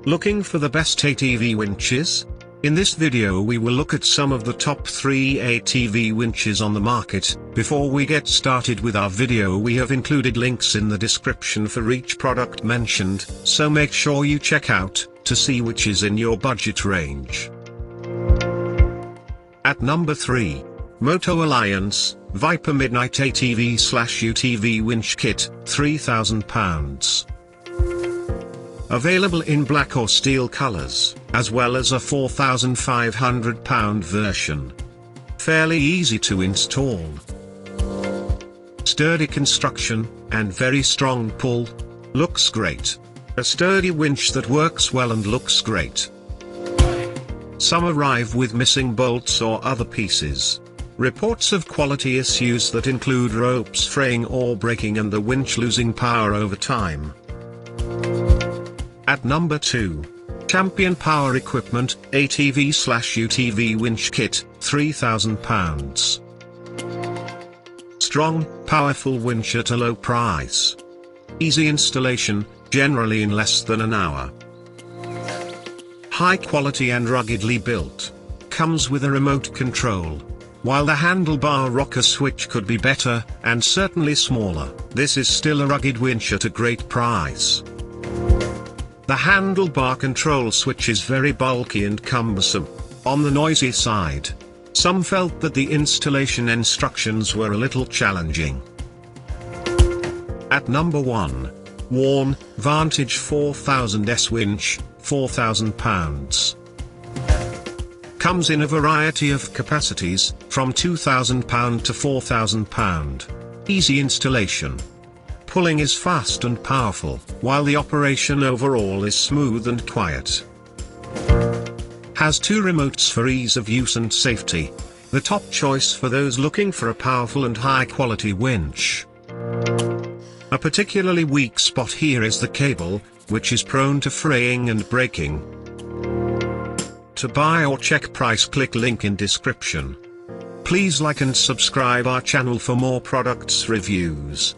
Looking for the best ATV winches? In this video we will look at some of the top 3 ATV winches on the market. Before we get started with our video, we have included links in the description for each product mentioned, so make sure you check out, to see which is in your budget range. At number 3. MotoAlliance, Viper Midnight ATV/UTV Winch Kit, £3,000. Available in black or steel colors, as well as a £4,500 version. Fairly easy to install. Sturdy construction, and very strong pull. Looks great. A sturdy winch that works well and looks great. Some arrive with missing bolts or other pieces. Reports of quality issues that include ropes fraying or breaking and the winch losing power over time. At number 2. Champion Power Equipment, ATV/UTV Winch Kit, £3,000. Strong, powerful winch at a low price. Easy installation, generally in less than an hour. High quality and ruggedly built. Comes with a remote control. While the handlebar rocker switch could be better, and certainly smaller, this is still a rugged winch at a great price. The handlebar control switch is very bulky and cumbersome. On the noisy side. Some felt that the installation instructions were a little challenging. At number 1. Worn, Vantage 4000S Winch, £4,000. Comes in a variety of capacities, from £2,000 to £4,000. Easy installation. Pulling is fast and powerful, while the operation overall is smooth and quiet. Has 2 remotes for ease of use and safety. The top choice for those looking for a powerful and high-quality winch. A particularly weak spot here is the cable, which is prone to fraying and breaking. To buy or check price, click link in description. Please like and subscribe our channel for more products reviews.